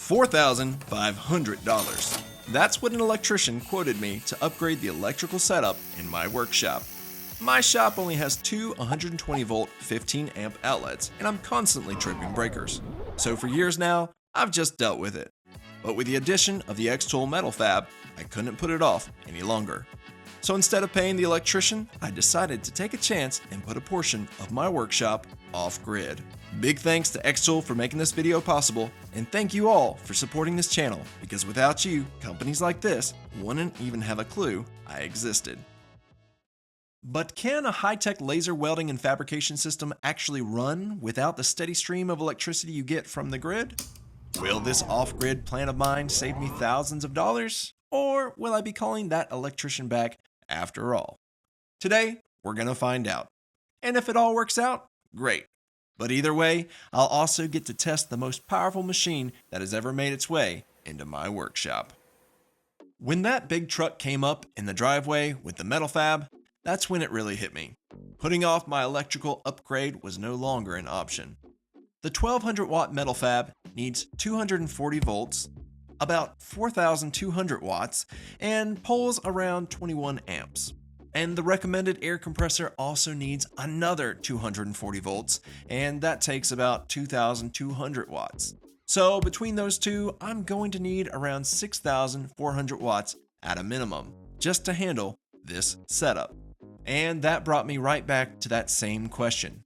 $4,500. That's what an electrician quoted me to upgrade the electrical setup in my workshop. My shop only has two 120 volt 15 amp outlets, and I'm constantly tripping breakers. So for years now, I've just dealt with it. But with the addition of the xTool MetalFab, I couldn't put it off any longer. So instead of paying the electrician, I decided to take a chance and put a portion of my workshop off-grid. Big thanks to xTool for making this video possible, and thank you all for supporting this channel, because without you, companies like this wouldn't even have a clue I existed. But can a high-tech laser welding and fabrication system actually run without the steady stream of electricity you get from the grid? Will this off-grid plan of mine save me thousands of dollars? Or will I be calling that electrician back after all? Today, we're gonna find out. And if it all works out, great. But either way, I'll also get to test the most powerful machine that has ever made its way into my workshop. When that big truck came up in the driveway with the MetalFab, that's when it really hit me. Putting off my electrical upgrade was no longer an option. The 1200 watt MetalFab needs 240 volts, about 4,200 watts, and pulls around 21 amps. And the recommended air compressor also needs another 240 volts, and that takes about 2,200 watts. So between those two, I'm going to need around 6,400 watts at a minimum, just to handle this setup. And that brought me right back to that same question.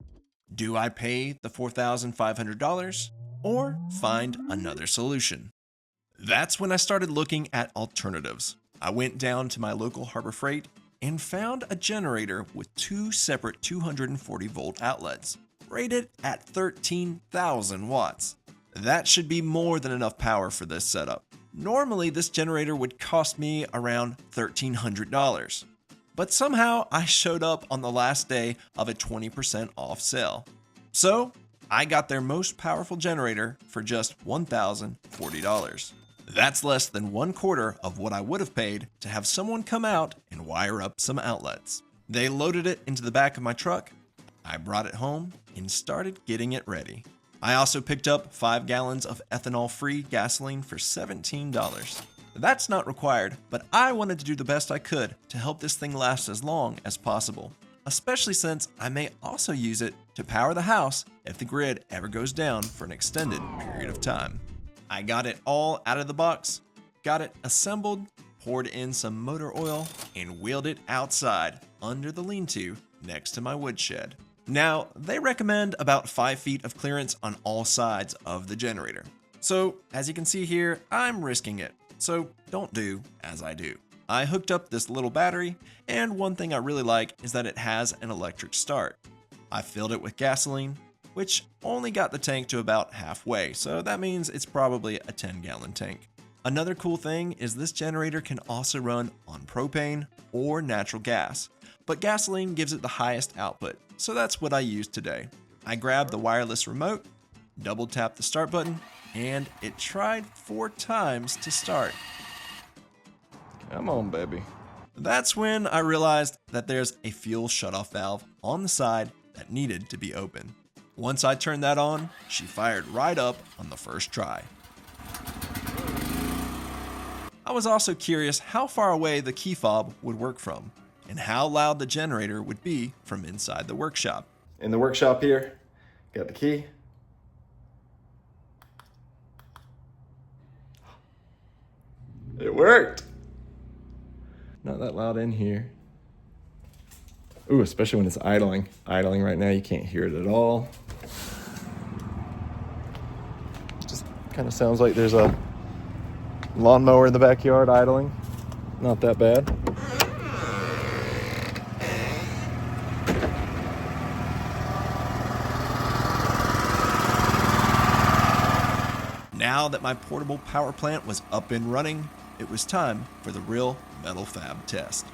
Do I pay the $4,500 or find another solution? That's when I started looking at alternatives. I went down to my local Harbor Freight and found a generator with two separate 240 volt outlets, rated at 13,000 watts. That should be more than enough power for this setup. Normally, this generator would cost me around $1,300. But somehow I showed up on the last day of a 20% off sale. So I got their most powerful generator for just $1,040. That's less than 1/4 of what I would have paid to have someone come out and wire up some outlets. They loaded it into the back of my truck. I brought it home and started getting it ready. I also picked up 5 gallons of ethanol-free gasoline for $17. That's not required, but I wanted to do the best I could to help this thing last as long as possible, especially since I may also use it to power the house if the grid ever goes down for an extended period of time. I got it all out of the box, got it assembled, poured in some motor oil, and wheeled it outside under the lean-to next to my woodshed. Now, they recommend about 5 feet of clearance on all sides of the generator. So, as you can see here, I'm risking it. So don't do as I do. I hooked up this little battery, and one thing I really like is that it has an electric start. I filled it with gasoline, which only got the tank to about halfway, so that means it's probably a 10-gallon tank. Another cool thing is this generator can also run on propane or natural gas, but gasoline gives it the highest output, so that's what I used today. I grabbed the wireless remote, double tapped the start button, and it tried 4 times to start. Come on, baby. That's when I realized that there's a fuel shutoff valve on the side that needed to be open. Once I turned that on, she fired right up on the first try. I was also curious how far away the key fob would work from, and how loud the generator would be from inside the workshop. In the workshop here, got the key. It worked. Not that loud in here. Ooh, especially when it's idling. Idling right now, you can't hear it at all. Just kind of sounds like there's a lawnmower in the backyard idling. Not that bad. Now that my portable power plant was up and running, it was time for the real MetalFab test.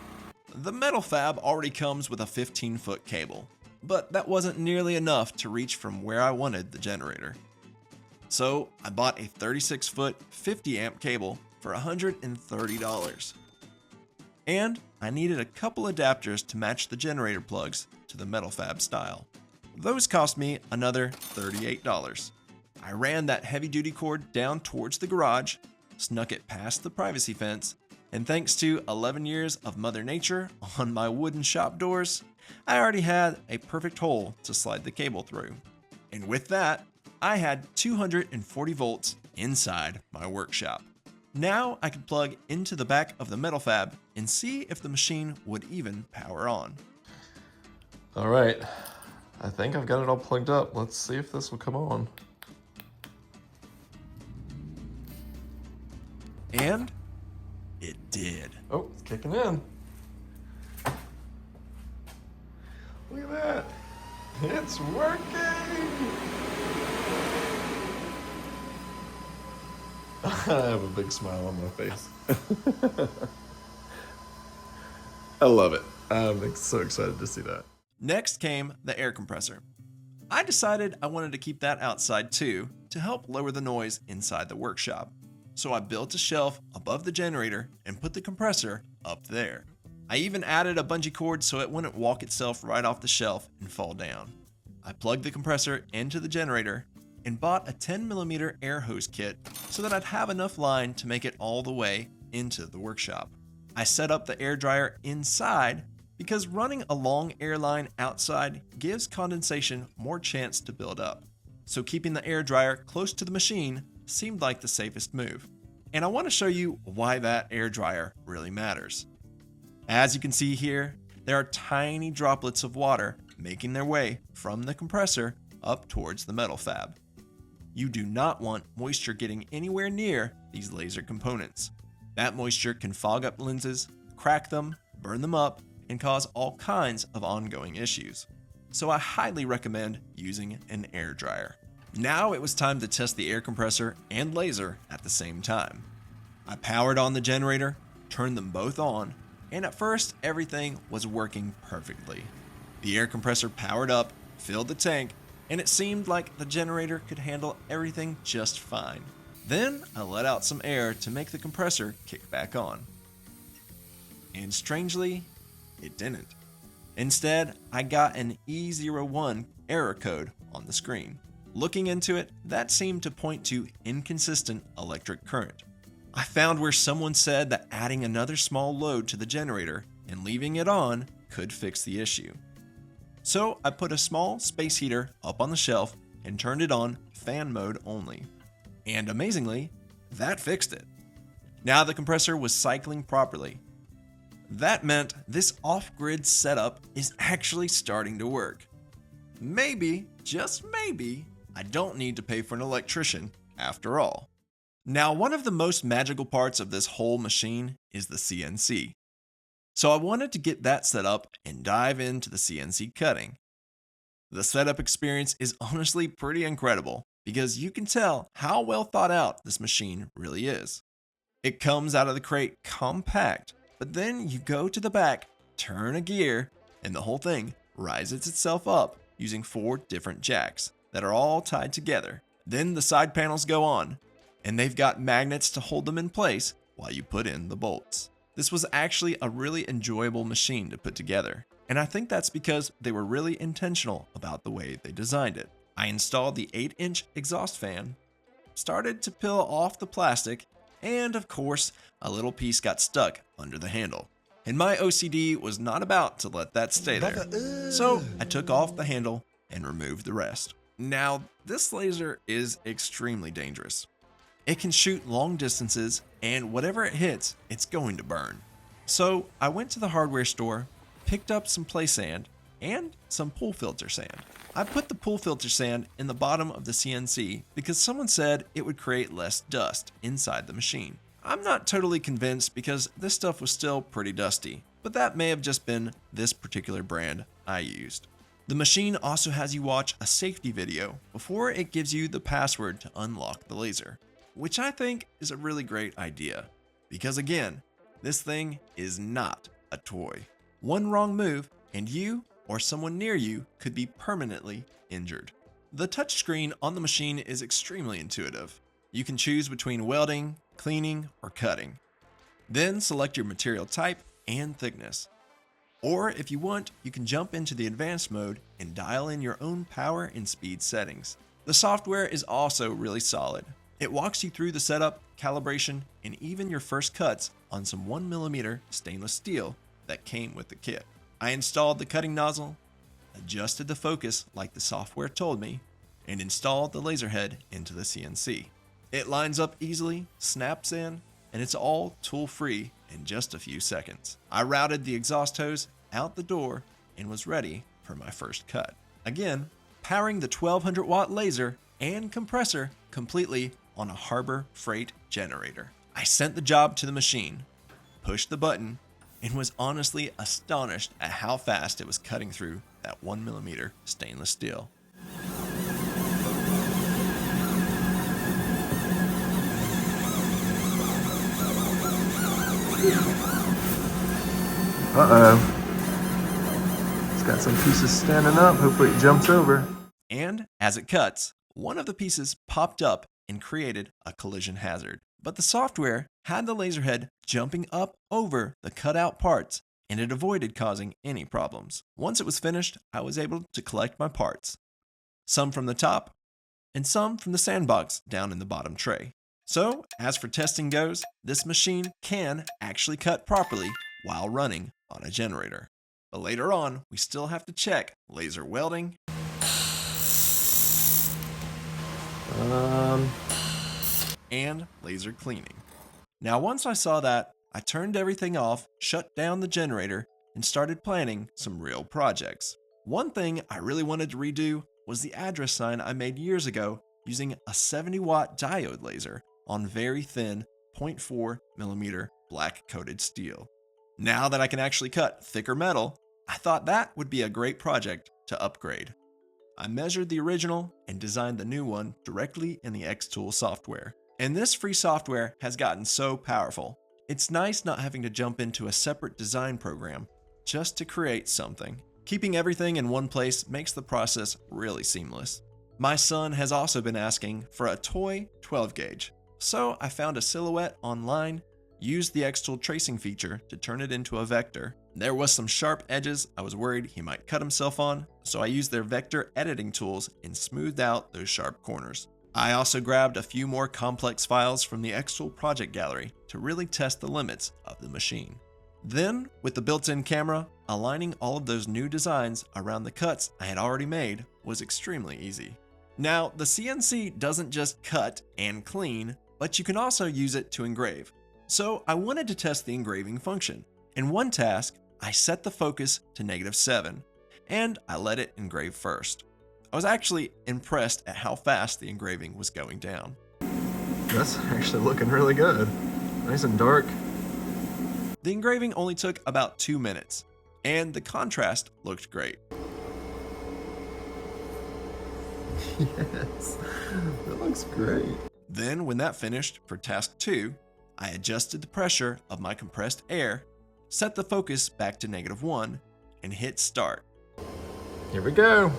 The MetalFab already comes with a 15-foot cable, but that wasn't nearly enough to reach from where I wanted the generator. So I bought a 36-foot 50-amp cable for $130. And I needed a couple adapters to match the generator plugs to the MetalFab style. Those cost me another $38. I I ran that heavy-duty cord down towards the garage, snuck it past the privacy fence, and thanks to 11 years of Mother Nature on my wooden shop doors, I already had a perfect hole to slide the cable through. And with that, I had 240 volts inside my workshop. Now I could plug into the back of the MetalFab and see if the machine would even power on. All right, I think I've got it all plugged up. Let's see if this will come on. And it did. Oh, it's kicking in. Look at that. It's working. I have a big smile on my face. I love it. I'm so excited to see that. Next came the air compressor. I decided I wanted to keep that outside too to help lower the noise inside the workshop. So I built a shelf above the generator and put the compressor up there. I even added a bungee cord so it wouldn't walk itself right off the shelf and fall down. I plugged the compressor into the generator and bought a 10mm air hose kit so that I'd have enough line to make it all the way into the workshop. I set up the air dryer inside because running a long air line outside gives condensation more chance to build up. So keeping the air dryer close to the machine seemed like the safest move. And I want to show you why that air dryer really matters. As you can see here, there are tiny droplets of water making their way from the compressor up towards the MetalFab. You do not want moisture getting anywhere near these laser components. That moisture can fog up lenses, crack them, burn them up, and cause all kinds of ongoing issues. So I highly recommend using an air dryer. Now it was time to test the air compressor and laser at the same time. I powered on the generator, turned them both on, and at first everything was working perfectly. The air compressor powered up, filled the tank, and it seemed like the generator could handle everything just fine. Then I let out some air to make the compressor kick back on. And strangely, it didn't. Instead, I got an E01 error code on the screen. Looking into it, that seemed to point to inconsistent electric current. I found where someone said that adding another small load to the generator and leaving it on could fix the issue. So I put a small space heater up on the shelf and turned it on fan mode only. And amazingly, that fixed it. Now the compressor was cycling properly. That meant this off-grid setup is actually starting to work. Maybe, just maybe, I don't need to pay for an electrician after all. Now, one of the most magical parts of this whole machine is the CNC. So I wanted to get that set up and dive into the CNC cutting. The setup experience is honestly pretty incredible because you can tell how well thought out this machine really is. It comes out of the crate compact, but then you go to the back, turn a gear, and the whole thing rises itself up using 4 different jacks that are all tied together. Then the side panels go on, and they've got magnets to hold them in place while you put in the bolts. This was actually a really enjoyable machine to put together, and I think that's because they were really intentional about the way they designed it. I installed the 8-inch exhaust fan, started to peel off the plastic, and of course, a little piece got stuck under the handle. And my OCD was not about to let that stay there. So I took off the handle and removed the rest. Now, this laser is extremely dangerous. It can shoot long distances, and whatever it hits, it's going to burn. So I went to the hardware store, picked up some play sand, and some pool filter sand. I put the pool filter sand in the bottom of the CNC because someone said it would create less dust inside the machine. I'm not totally convinced because this stuff was still pretty dusty, but that may have just been this particular brand I used. The machine also has you watch a safety video before it gives you the password to unlock the laser, which I think is a really great idea. Because again, this thing is not a toy. One wrong move and you or someone near you could be permanently injured. The touchscreen on the machine is extremely intuitive. You can choose between welding, cleaning, or cutting. Then select your material type and thickness. Or if you want, you can jump into the advanced mode and dial in your own power and speed settings. The software is also really solid. It walks you through the setup, calibration, and even your first cuts on some 1mm stainless steel that came with the kit. I installed the cutting nozzle, adjusted the focus like the software told me, and installed the laser head into the CNC. It lines up easily, snaps in, and it's all tool-free in just a few seconds. I routed the exhaust hose out the door and was ready for my first cut. Again, powering the 1200 watt laser and compressor completely on a Harbor Freight generator. I sent the job to the machine, pushed the button, and was honestly astonished at how fast it was cutting through that 1mm stainless steel. Uh-oh. It's got some pieces standing up. Hopefully it jumps over. And as it cuts, one of the pieces popped up and created a collision hazard. But the software had the laser head jumping up over the cutout parts, and it avoided causing any problems. Once it was finished, I was able to collect my parts. Some from the top, and some from the sandbox down in the bottom tray. So, as for testing goes, this machine can actually cut properly while running on a generator. But later on, we still have to check laser welding, and laser cleaning. Now, once I saw that, I turned everything off, shut down the generator, and started planning some real projects. One thing I really wanted to redo was the address sign I made years ago using a 70-watt diode laser on very thin 0.4mm black coated steel. Now that I can actually cut thicker metal, I thought that would be a great project to upgrade. I measured the original and designed the new one directly in the xTool software. And this free software has gotten so powerful. It's nice not having to jump into a separate design program just to create something. Keeping everything in one place makes the process really seamless. My son has also been asking for a toy 12 gauge, so I found a silhouette online, used the xTool tracing feature to turn it into a vector. There was some sharp edges I was worried he might cut himself on, so I used their vector editing tools and smoothed out those sharp corners. I also grabbed a few more complex files from the xTool project gallery to really test the limits of the machine. Then, with the built-in camera, aligning all of those new designs around the cuts I had already made was extremely easy. Now, the CNC doesn't just cut and clean, but you can also use it to engrave. So I wanted to test the engraving function. In one task, I set the focus to -7, and I let it engrave first. I was actually impressed at how fast the engraving was going down. That's actually looking really good. Nice and dark. The engraving only took about 2 minutes, and the contrast looked great. Yes, that looks great. Then, when that finished for task 2, I adjusted the pressure of my compressed air, set the focus back to -1, and hit start. Here we go.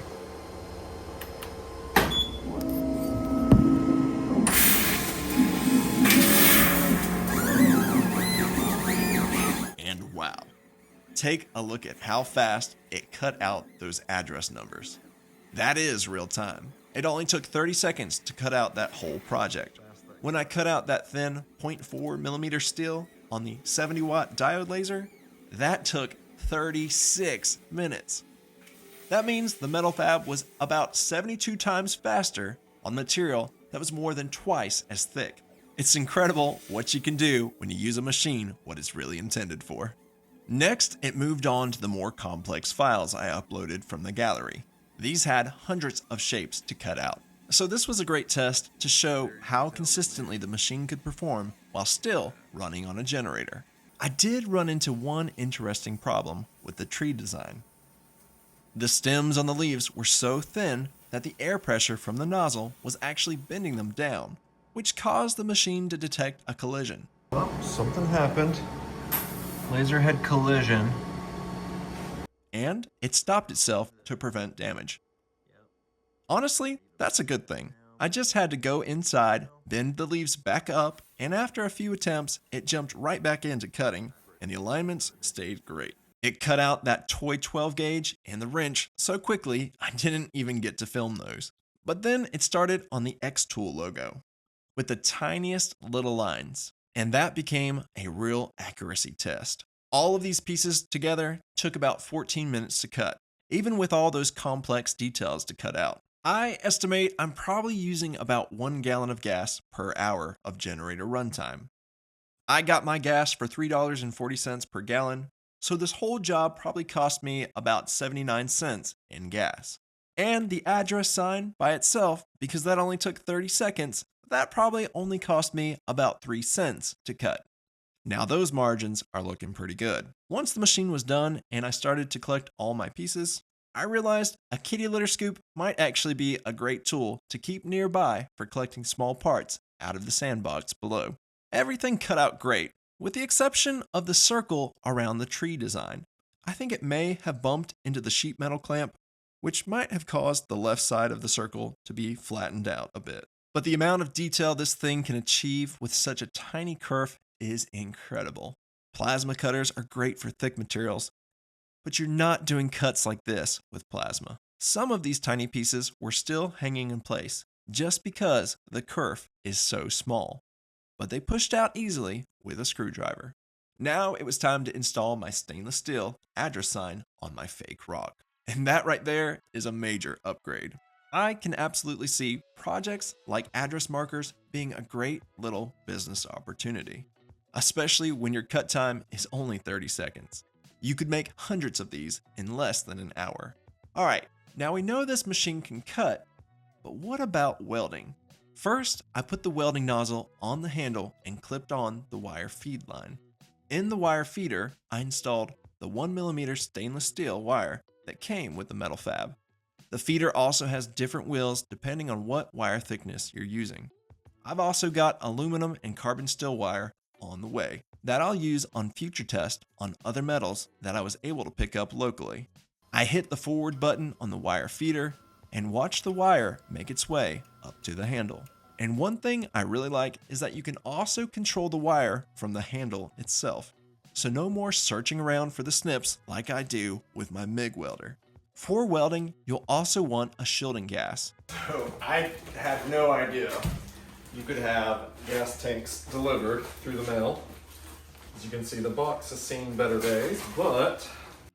And wow, take a look at how fast it cut out those address numbers. That is real time. It only took 30 seconds to cut out that whole project. When I cut out that thin 0.4mm steel on the 70-watt diode laser, that took 36 minutes. That means the MetalFab was about 72 times faster on material that was more than twice as thick. It's incredible what you can do when you use a machine what it's really intended for. Next, it moved on to the more complex files I uploaded from the gallery. These had hundreds of shapes to cut out. So this was a great test to show how consistently the machine could perform while still running on a generator. I did run into one interesting problem with the tree design. The stems on the leaves were so thin that the air pressure from the nozzle was actually bending them down, which caused the machine to detect a collision. Well, something happened. Laser head collision. And it stopped itself to prevent damage. Honestly, that's a good thing. I just had to go inside, bend the leaves back up, and after a few attempts, it jumped right back into cutting, and the alignments stayed great. It cut out that toy 12 gauge and the wrench so quickly I didn't even get to film those. But then it started on the xTool logo with the tiniest little lines, and that became a real accuracy test. All of these pieces together took about 14 minutes to cut, even with all those complex details to cut out. I estimate I'm probably using about 1 gallon of gas per hour of generator runtime. I got my gas for $3.40 per gallon, so this whole job probably cost me about 79 cents in gas. And the address sign by itself, because that only took 30 seconds, that probably only cost me about 3 cents to cut. Now those margins are looking pretty good. Once the machine was done and I started to collect all my pieces, I realized a kitty litter scoop might actually be a great tool to keep nearby for collecting small parts out of the sandbox below. Everything cut out great, with the exception of the circle around the tree design. I think it may have bumped into the sheet metal clamp, which might have caused the left side of the circle to be flattened out a bit. But the amount of detail this thing can achieve with such a tiny kerf is incredible. Plasma cutters are great for thick materials, but you're not doing cuts like this with plasma. Some of these tiny pieces were still hanging in place just because the kerf is so small, but they pushed out easily with a screwdriver. Now it was time to install my stainless steel address sign on my fake rock. And that right there is a major upgrade. I can absolutely see projects like address markers being a great little business opportunity, especially when your cut time is only 30 seconds. You could make hundreds of these in less than an hour. All right, now we know this machine can cut, but what about welding? First, I put the welding nozzle on the handle and clipped on the wire feed line. In the wire feeder, I installed the 1mm stainless steel wire that came with the MetalFab. The feeder also has different wheels depending on what wire thickness you're using. I've also got aluminum and carbon steel wire on the way that I'll use on future tests on other metals that I was able to pick up locally. I hit the forward button on the wire feeder and watch the wire make its way up to the handle. And one thing I really like is that you can also control the wire from the handle itself. So no more searching around for the snips like I do with my MIG welder. For welding, you'll also want a shielding gas. So I had no idea you could have gas tanks delivered through the mail. As you can see, the box has seen better days, but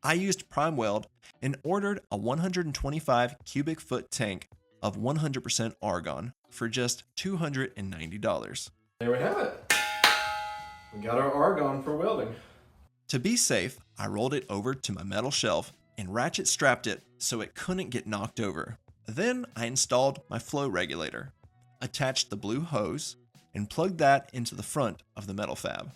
I used Prime Weld and ordered a 125 cubic foot tank of 100% argon for just $290. There we have it. We got our argon for welding. To be safe, I rolled it over to my metal shelf and ratchet strapped it so it couldn't get knocked over. Then I installed my flow regulator, attached the blue hose, and plugged that into the front of the MetalFab.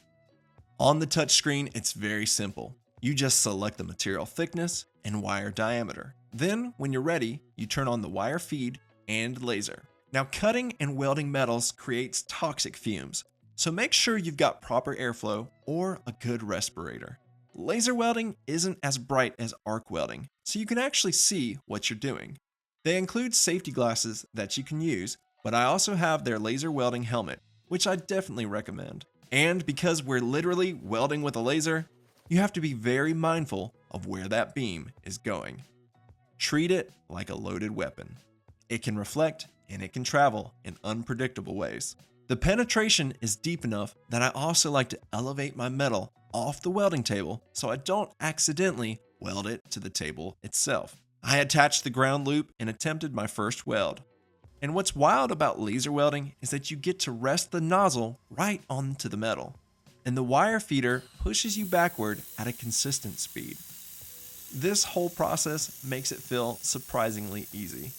On the touchscreen, it's very simple. You just select the material thickness and wire diameter. Then, when you're ready, you turn on the wire feed and laser. Now, cutting and welding metals creates toxic fumes, so make sure you've got proper airflow or a good respirator. Laser welding isn't as bright as arc welding, so you can actually see what you're doing. They include safety glasses that you can use, but I also have their laser welding helmet, which I definitely recommend. And because we're literally welding with a laser, you have to be very mindful of where that beam is going. Treat it like a loaded weapon. It can reflect and it can travel in unpredictable ways. The penetration is deep enough that I also like to elevate my metal off the welding table so I don't accidentally weld it to the table itself. I attached the ground loop and attempted my first weld. And what's wild about laser welding is that you get to rest the nozzle right onto the metal, and the wire feeder pushes you backward at a consistent speed. This whole process makes it feel surprisingly easy.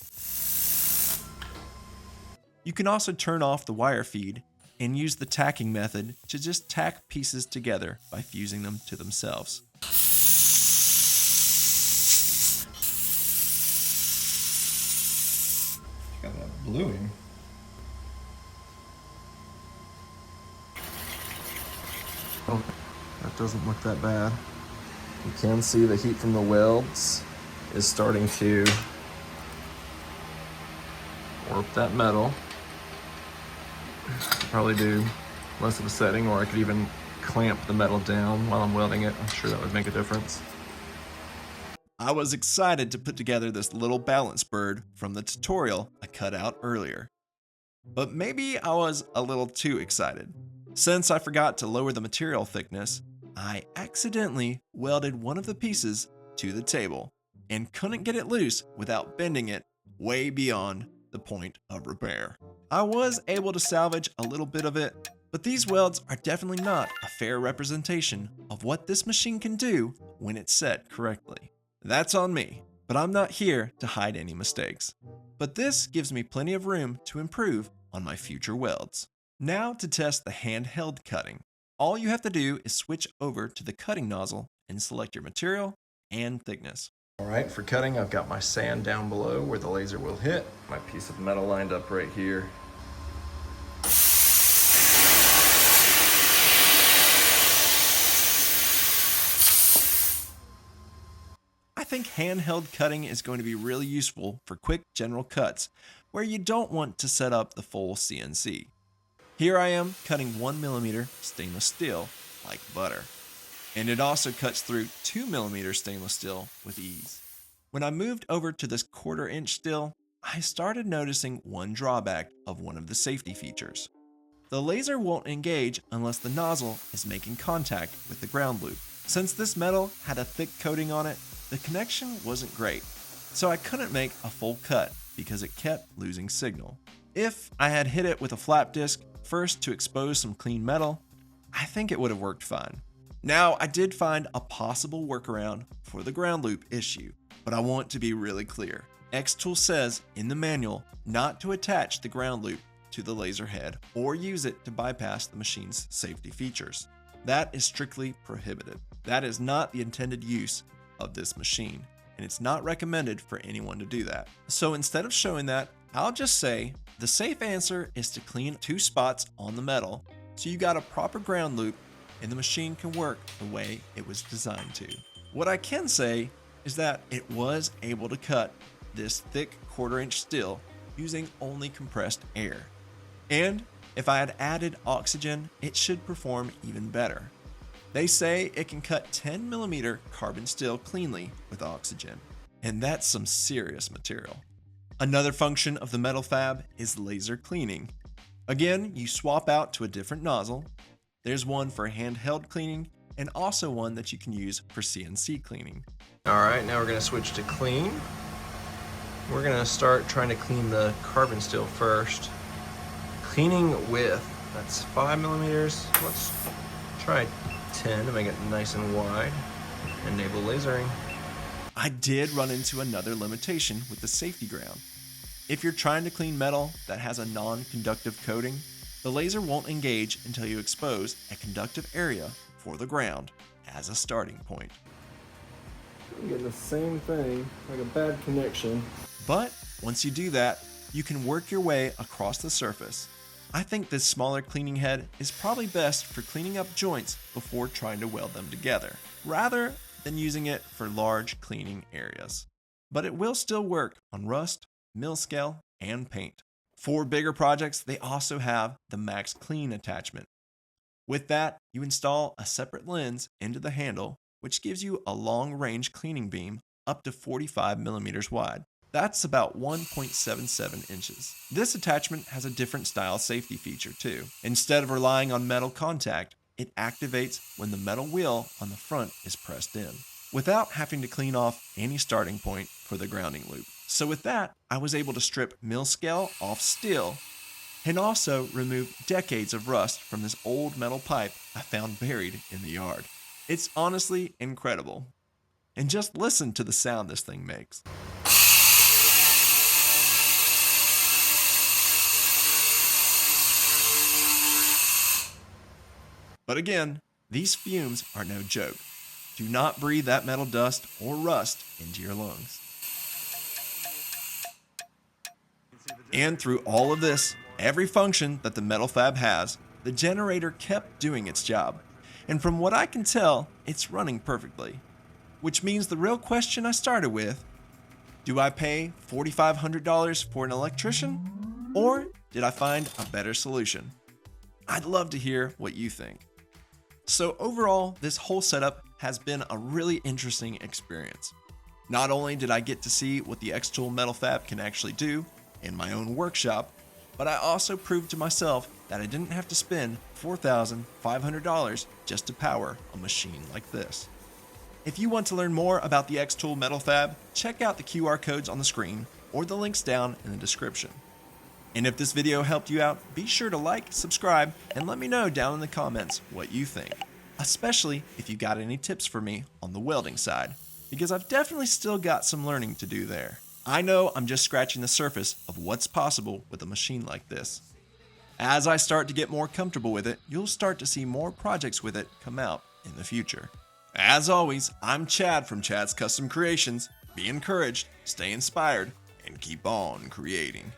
You can also turn off the wire feed and use the tacking method to just tack pieces together by fusing them to themselves. got that bluing. Oh, that doesn't look that bad. You can see the heat from the welds is starting to warp that metal. Could probably do less of a setting, or I could even clamp the metal down while I'm welding it. I'm sure that would make a difference. I was excited to put together this little balance bird from the tutorial I cut out earlier. But maybe I was a little too excited. Since I forgot to lower the material thickness, I accidentally welded one of the pieces to the table and couldn't get it loose without bending it way beyond the point of repair. I was able to salvage a little bit of it, but these welds are definitely not a fair representation of what this machine can do when it's set correctly. That's on me, but I'm not here to hide any mistakes. But this gives me plenty of room to improve on my future welds. Now to test the handheld cutting. All you have to do is switch over to the cutting nozzle and select your material and thickness. All right, for cutting, I've got my sand down below where the laser will hit. My piece of metal lined up right here. I think handheld cutting is going to be really useful for quick general cuts where you don't want to set up the full CNC. Here I am cutting 1mm stainless steel like butter. And it also cuts through 2mm stainless steel with ease. When I moved over to this 1/4 inch steel, I started noticing one drawback of one of the safety features. The laser won't engage unless the nozzle is making contact with the ground loop. Since this metal had a thick coating on it, the connection wasn't great, so I couldn't make a full cut because it kept losing signal. If I had hit it with a flap disc first to expose some clean metal, I think it would have worked fine. Now, I did find a possible workaround for the ground loop issue, but I want to be really clear. xTool says in the manual not to attach the ground loop to the laser head or use it to bypass the machine's safety features. That is strictly prohibited. That is not the intended use of this machine, and it's not recommended for anyone to do that. So instead of showing that, I'll just say the safe answer is to clean 2 spots on the metal so you got a proper ground loop and the machine can work the way it was designed to. What I can say is that it was able to cut this thick 1/4 inch steel using only compressed air. And if I had added oxygen, it should perform even better. They say it can cut 10mm carbon steel cleanly with oxygen, and that's some serious material. Another function of the MetalFab is laser cleaning. Again, you swap out to a different nozzle. There's one for handheld cleaning and also one that you can use for CNC cleaning. All right, now we're gonna switch to clean. We're gonna start trying to clean the carbon steel first. Cleaning width, that's 5mm. Let's try 10 to make it nice and wide. Enable lasering. I did run into another limitation with the safety ground. If you're trying to clean metal that has a non-conductive coating, the laser won't engage until you expose a conductive area for the ground as a starting point. I'm getting the same thing, like a bad connection. But once you do that, you can work your way across the surface. I think this smaller cleaning head is probably best for cleaning up joints before trying to weld them together, rather than using it for large cleaning areas. But it will still work on rust, mill scale, and paint. For bigger projects, they also have the Max Clean attachment. With that, you install a separate lens into the handle, which gives you a long-range cleaning beam up to 45mm wide. That's about 1.77 inches. This attachment has a different style safety feature too. Instead of relying on metal contact, it activates when the metal wheel on the front is pressed in, without having to clean off any starting point for the grounding loop. So with that, I was able to strip mill scale off steel and also remove decades of rust from this old metal pipe I found buried in the yard. It's honestly incredible. And just listen to the sound this thing makes. But again, these fumes are no joke. Do not breathe that metal dust or rust into your lungs. And through all of this, every function that the MetalFab has, the generator kept doing its job. And from what I can tell, it's running perfectly. Which means the real question I started with, do I pay $4,500 for an electrician? Or did I find a better solution? I'd love to hear what you think. So overall, this whole setup has been a really interesting experience. Not only did I get to see what the xTool MetalFab can actually do in my own workshop, but I also proved to myself that I didn't have to spend $4,500 just to power a machine like this. If you want to learn more about the xTool MetalFab, check out the QR codes on the screen or the links down in the description. And if this video helped you out, be sure to like, subscribe, and let me know down in the comments what you think, especially if you got any tips for me on the welding side, because I've definitely still got some learning to do there. I know I'm just scratching the surface of what's possible with a machine like this. As I start to get more comfortable with it, you'll start to see more projects with it come out in the future. As always, I'm Chad from Chad's Custom Creations. Be encouraged, stay inspired, and keep on creating.